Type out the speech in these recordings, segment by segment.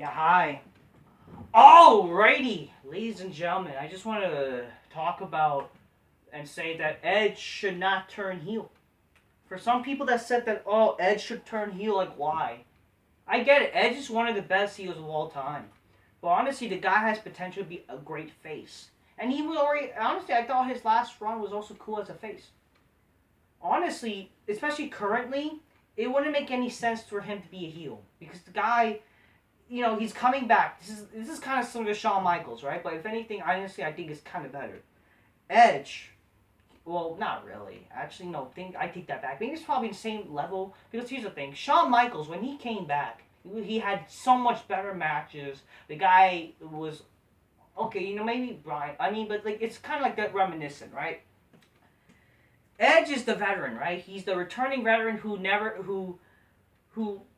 Yeah, hi. Alrighty, ladies and gentlemen, I just want to talk about and say that Edge should not turn heel. For some people that said that, oh, Edge should turn heel, like, why? I get it. Edge is one of the best heels of all time. But honestly, the guy has potential to be a great face. And he was already, honestly, I thought his last run was also cool as a face. Honestly, especially currently, it wouldn't make any sense for him to be a heel. Because the guy, he's coming back. This is kind of similar to Shawn Michaels, right? But if anything, honestly, I think it's kind of better. Edge, well, not really. Actually, no. I take that back. I think it's probably the same level because here's the thing: Shawn Michaels, when he came back, he had so much better matches. The guy was okay. Maybe Brian. I mean, but like it's kind of like that reminiscent, right? Edge is the veteran, right? He's the returning veteran who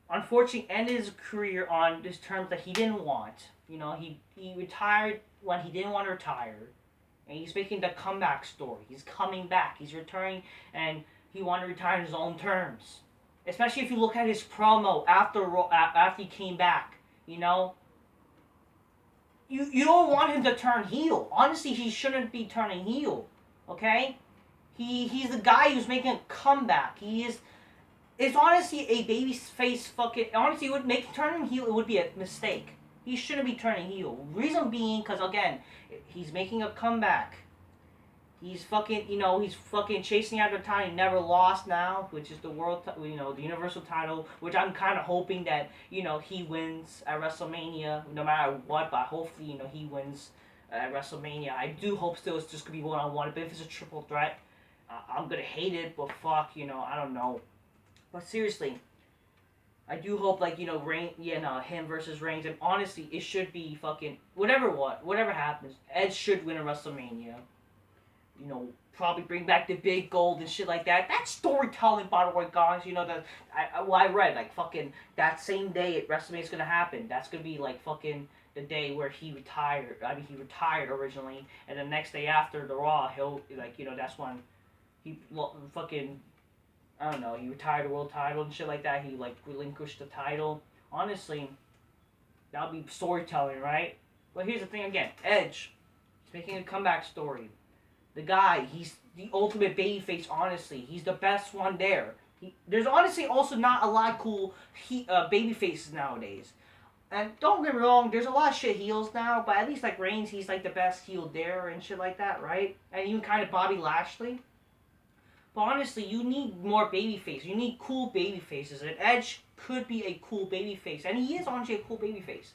unfortunately ended his career on this terms that he didn't want. He retired when he didn't want to retire, and he's making the comeback story. He's coming back. He's returning, and he wanted to retire on his own terms. Especially if you look at his promo after he came back, you don't want him to turn heel. Honestly, he shouldn't be turning heel. Okay, he's the guy who's making a comeback. He is. It's honestly a baby face fucking. Honestly, it would make turning heel. It would be a mistake. He shouldn't be turning heel. Reason being, because again, he's making a comeback. He's fucking, he's fucking chasing after the title. He never lost now, which is the the Universal title, which I'm kind of hoping that, he wins at WrestleMania, no matter what, but hopefully, he wins at WrestleMania. I do hope still it's just going to be one-on-one, but if it's a triple threat, I'm going to hate it, but fuck, I don't know. But seriously, I do hope him versus Reigns, and honestly, it should be fucking whatever happens, Edge should win a WrestleMania. Probably bring back the big gold and shit like that. That's storytelling, by the way, guys. I read like fucking that same day WrestleMania is gonna happen. That's gonna be like fucking the day where he retired. I mean, he retired originally, and the next day after the Raw, he'll that's when he fucking I don't know. He retired the world title and shit like that. He relinquished the title. Honestly, that would be storytelling, right? But here's the thing again. Edge, he's making a comeback story. The guy, he's the ultimate babyface. Honestly, he's the best one there. There's honestly also not a lot of cool baby faces nowadays. And don't get me wrong, there's a lot of shit heels now, but at least like Reigns, he's like the best heel there and shit like that, right? And even kind of Bobby Lashley. But honestly, you need more baby faces. You need cool baby faces. And Edge could be a cool baby face, and he is honestly a cool baby face.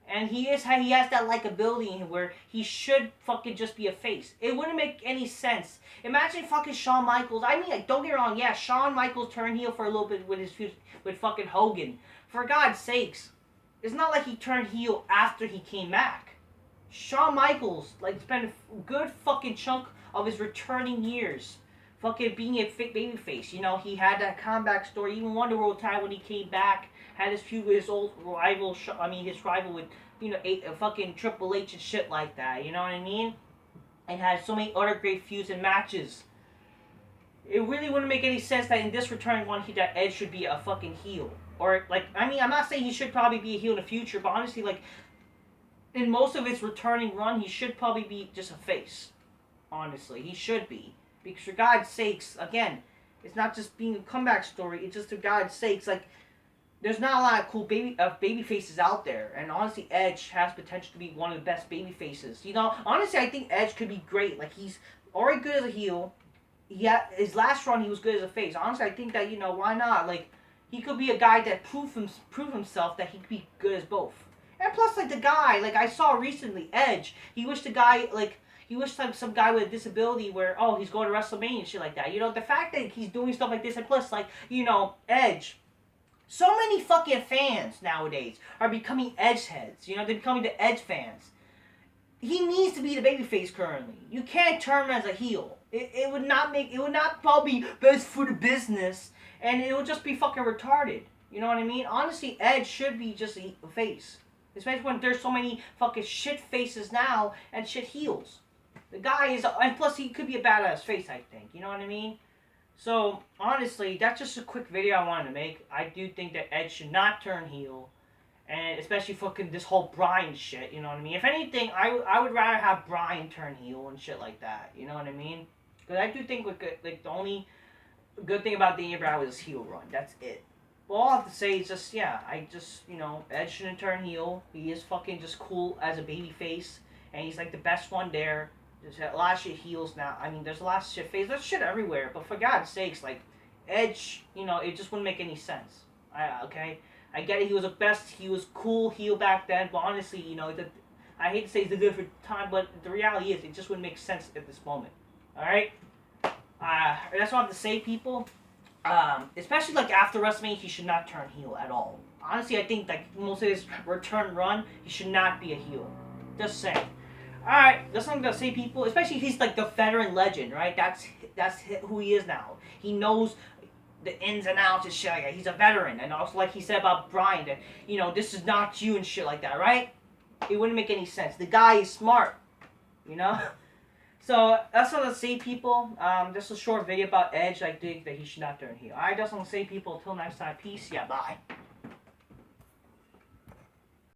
And he has that likability in him where he should fucking just be a face. It wouldn't make any sense. Imagine fucking Shawn Michaels. I mean, don't get me wrong. Yeah, Shawn Michaels turned heel for a little bit with fucking Hogan. For God's sakes, it's not like he turned heel after he came back. Shawn Michaels spent a good fucking chunk of his returning years fucking being a fake baby face. He had that comeback story. Even won the world title when he came back. Had his feud with his old rival. His rival with a fucking Triple H and shit like that. You know what I mean? And had so many other great feuds and matches. It really wouldn't make any sense that in this returning one, that Edge should be a fucking heel. Or I'm not saying he should probably be a heel in the future, but honestly, in most of his returning run, he should probably be just a face. Honestly, he should be. Because for God's sakes, again, it's not just being a comeback story. It's just for God's sakes, there's not a lot of cool baby faces out there. And honestly, Edge has potential to be one of the best baby faces. Honestly, I think Edge could be great. He's already good as a heel. His last run, he was good as a face. Honestly, I think that, why not? He could be a guy that prove himself that he could be good as both. And plus, the guy, I saw recently, Edge, he wished he wished some guy with a disability where, oh, he's going to WrestleMania and shit like that. The fact that he's doing stuff like this, and plus, Edge. So many fucking fans nowadays are becoming Edge heads. They're becoming the Edge fans. He needs to be the babyface currently. You can't turn him as a heel. It would not probably be best for the business, and it would just be fucking retarded. You know what I mean? Honestly, Edge should be just a face. Especially when there's so many fucking shit faces now and shit heels. The guy is, and plus he could be a badass face, I think. You know what I mean? So, honestly, that's just a quick video I wanted to make. I do think that Edge should not turn heel. And especially fucking this whole Brian shit, you know what I mean? If anything, I would rather have Brian turn heel and shit like that, you know what I mean? Because I do think like the only good thing about Daniel Bryan was his heel run. That's it. Well, all I have to say is just, yeah, Edge shouldn't turn heel. He is fucking just cool as a baby face, and he's like the best one there. There's a lot of shit heels now. I mean, there's a lot of shit face. There's shit everywhere, but for God's sakes, like, Edge, it just wouldn't make any sense. Okay? I get it, he was the best, he was cool heel back then, but honestly, I hate to say it's a different time, but the reality is, it just wouldn't make sense at this moment. Alright? That's what I have to say, people. Especially like after WrestleMania, he should not turn heel at all. Honestly, I think like most of his return run, he should not be a heel. Just saying. All right, that's what I'm gonna say, people. Especially if he's like the veteran legend, right? That's who he is now. He knows the ins and outs and shit like that. He's a veteran, and also like he said about Brian, that this is not you and shit like that, right? It wouldn't make any sense. The guy is smart, you know. So that's what I'm gonna say, people. Just a short video about Edge. I think that he should not turn heel. Alright, that's what I'm gonna say, people. Until next time, peace. Yeah, bye.